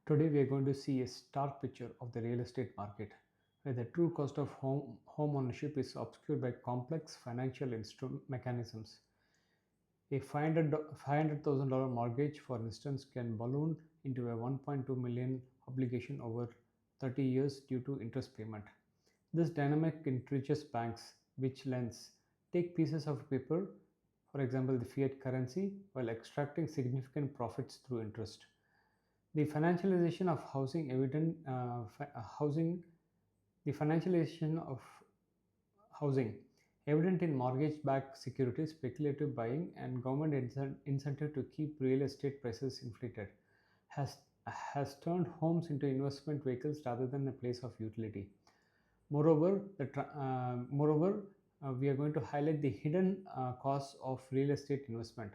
Today we are going to see a stark picture of the real estate market, where the true cost of home ownership is obscured by complex financial mechanisms. A $500,000 mortgage, for instance, can balloon into a 1.2 million obligation over 30 years due to interest payment. This dynamic encourages banks, which lends, take pieces of paper, for example, the fiat currency, while extracting significant profits through interest. The financialization of housing evident housing the financialization of housing evident in mortgage-backed securities, speculative buying, and government incentive to keep real estate prices inflated has turned homes into investment vehicles rather than a place of utility. Moreover, we are going to highlight the hidden costs of real estate investment.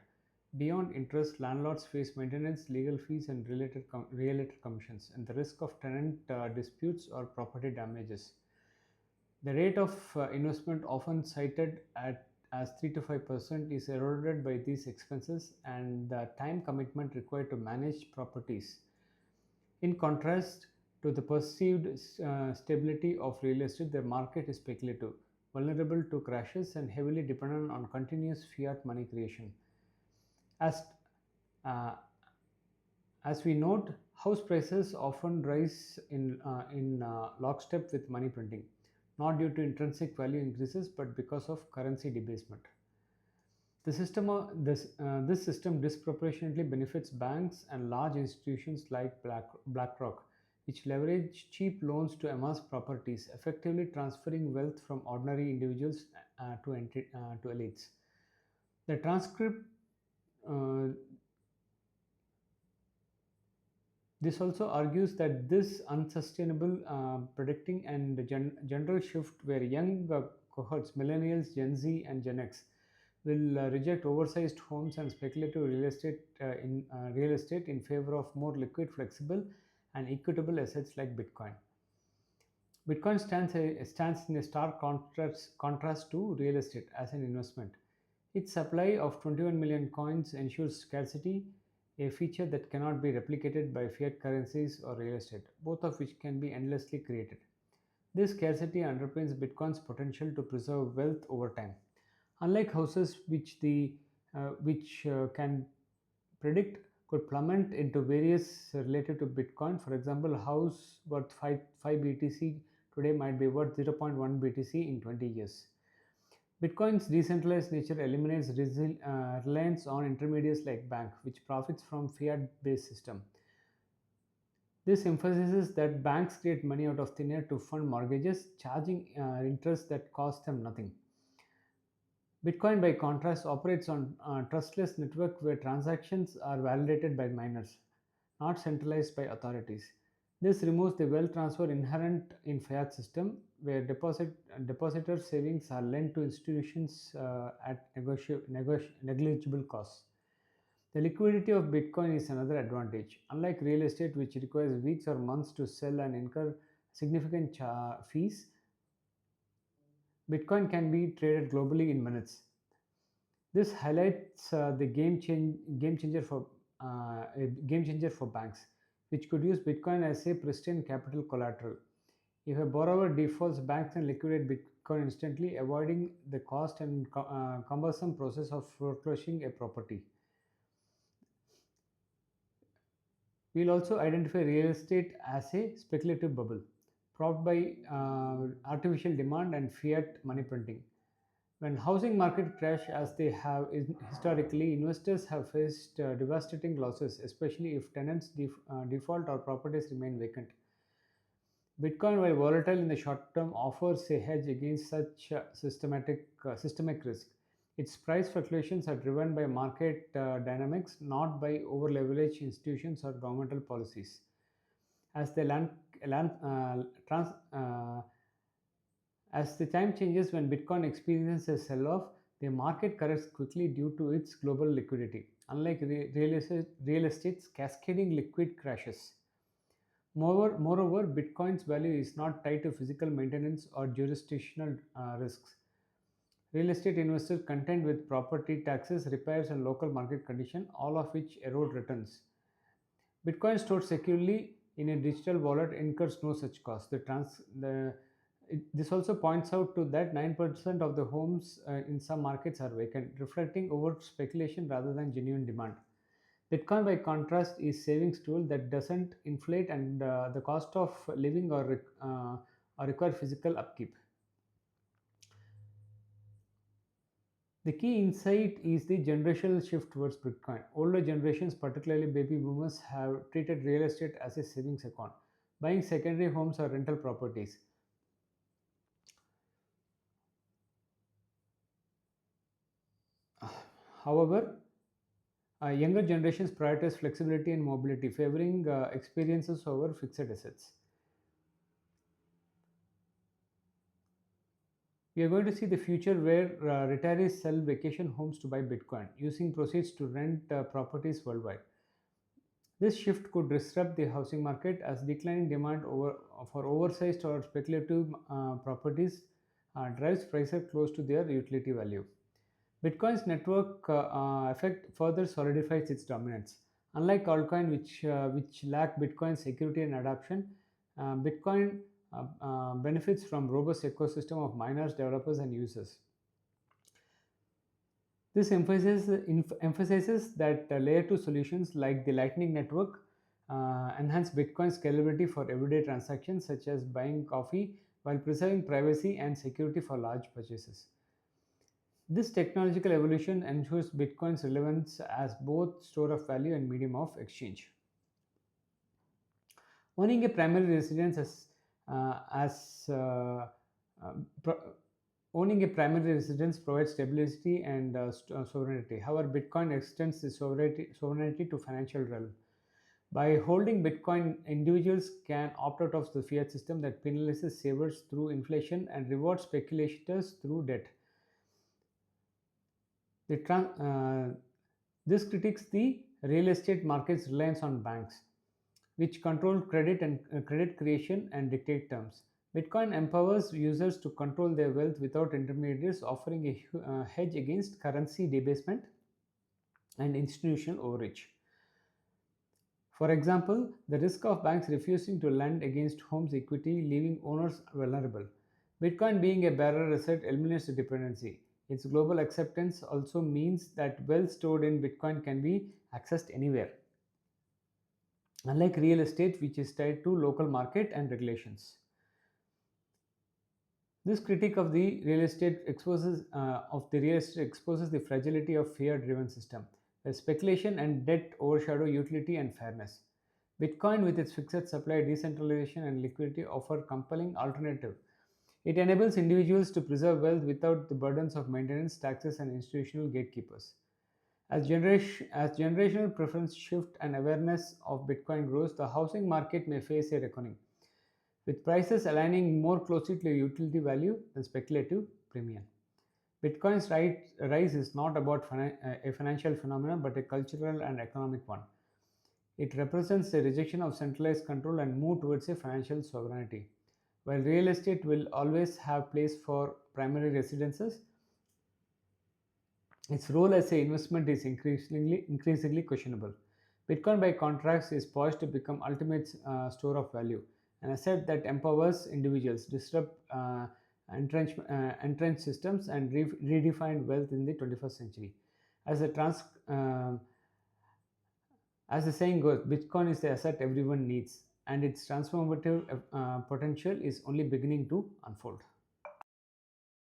Beyond interest, landlords face maintenance, legal fees, and related commissions, and the risk of tenant disputes or property damages. The rate of investment, often cited as 3 to 5%, is eroded by these expenses and the time commitment required to manage properties. In contrast to the perceived stability of real estate, the market is speculative, vulnerable to crashes, and heavily dependent on continuous fiat money creation. As uh, as we note, house prices often rise in lockstep with money printing, not due to intrinsic value increases, but because of currency debasement. This system disproportionately benefits banks and large institutions like BlackRock, which leverage cheap loans to amass properties, effectively transferring wealth from ordinary individuals to elites. The transcript uh, This also argues that this unsustainable predicting and general shift where young cohorts, millennials, Gen Z, and Gen X, will reject oversized homes and speculative real estate in favor of more liquid, flexible, and equitable assets like Bitcoin. Bitcoin stands in a stark contrast to real estate as an investment. Its supply of 21 million coins ensures scarcity, a feature that cannot be replicated by fiat currencies or real estate, both of which can be endlessly created. This scarcity underpins Bitcoin's potential to preserve wealth over time. Unlike houses, which can predict could plummet into various related to Bitcoin. For example, a house worth 5 BTC today might be worth zero point 0.1 BTC in 20 years. Bitcoin's decentralized nature eliminates reliance on intermediaries like bank, which profits from fiat-based system. This emphasizes that banks create money out of thin air to fund mortgages, charging interest that costs them nothing. Bitcoin, by contrast, operates on a trustless network where transactions are validated by miners, not centralized by authorities. This removes the wealth transfer inherent in fiat system, where depositors' savings are lent to institutions at negligible costs. The liquidity of Bitcoin is another advantage. Unlike real estate, which requires weeks or months to sell and incur significant fees, Bitcoin can be traded globally in minutes. This highlights a game changer for banks, which could use Bitcoin as a pristine capital collateral. If a borrower defaults, banks can liquidate Bitcoin instantly, avoiding the cost and cumbersome process of foreclosing a property. We'll also identify real estate as a speculative bubble, propped by artificial demand and fiat money printing. When housing market crash as they have historically, investors have faced devastating losses, especially if tenants default or properties remain vacant. Bitcoin, while volatile in the short term, offers a hedge against such systemic risk. Its price fluctuations are driven by market dynamics, not by over-leveraged institutions or governmental policies. As the land trans, as the time changes when Bitcoin experiences a sell-off, the market corrects quickly due to its global liquidity. Unlike real estate's cascading liquid crashes. Moreover, Bitcoin's value is not tied to physical maintenance or jurisdictional risks. Real estate investors contend with property taxes, repairs, and local market conditions, all of which erode returns. Bitcoin stored securely in a digital wallet incurs no such cost. This also points out to that 9% of the homes in some markets are vacant, reflecting over speculation rather than genuine demand. Bitcoin, by contrast, is savings tool that doesn't inflate and the cost of living or require physical upkeep. The key insight is the generational shift towards Bitcoin. Older generations, particularly baby boomers, have treated real estate as a savings account, buying secondary homes or rental properties. However, younger generations prioritize flexibility and mobility, favoring experiences over fixed assets. We are going to see the future where retirees sell vacation homes to buy Bitcoin, using proceeds to rent properties worldwide. This shift could disrupt the housing market as declining demand for oversized or speculative properties drives prices close to their utility value. Bitcoin's network effect further solidifies its dominance. Unlike altcoin, which lack Bitcoin security and adoption, Bitcoin benefits from robust ecosystem of miners, developers, and users. This emphasizes that layer 2 solutions like the Lightning Network enhance Bitcoin scalability for everyday transactions such as buying coffee while preserving privacy and security for large purchases. This technological evolution ensures Bitcoin's relevance as both store of value and medium of exchange. Owning a primary residence as uh, pro- Owning a primary residence provides stability and sovereignty. However, Bitcoin extends the sovereignty to financial realm. By holding Bitcoin, individuals can opt out of the fiat system that penalizes savers through inflation and rewards speculators through debt. The this critiques the real estate market's reliance on banks, which control credit and credit creation and dictate terms. Bitcoin empowers users to control their wealth without intermediaries, offering a hedge against currency debasement and institutional overreach. For example, the risk of banks refusing to lend against homes equity, leaving owners vulnerable. Bitcoin, being a bearer asset, eliminates the dependency. Its global acceptance also means that wealth stored in Bitcoin can be accessed anywhere, unlike real estate, which is tied to local market and regulations. This critique of the real estate exposes the fragility of fear-driven system, where speculation and debt overshadow utility and fairness. Bitcoin, with its fixed supply, decentralization, and liquidity, offer compelling alternative. It enables individuals to preserve wealth without the burdens of maintenance, taxes, and institutional gatekeepers. As generational preference shift and awareness of Bitcoin grows, the housing market may face a reckoning, with prices aligning more closely to utility value than speculative premium. Bitcoin's rise is not about a financial phenomenon but a cultural and economic one. It represents a rejection of centralized control and move towards a financial sovereignty. While real estate will always have place for primary residences, its role as an investment is increasingly questionable. Bitcoin, by contrast, is poised to become ultimate store of value, an asset that empowers individuals, disrupt entrenched systems, and redefine wealth in the 21st century. As the as the saying goes, Bitcoin is the asset everyone needs, and its transformative potential is only beginning to unfold.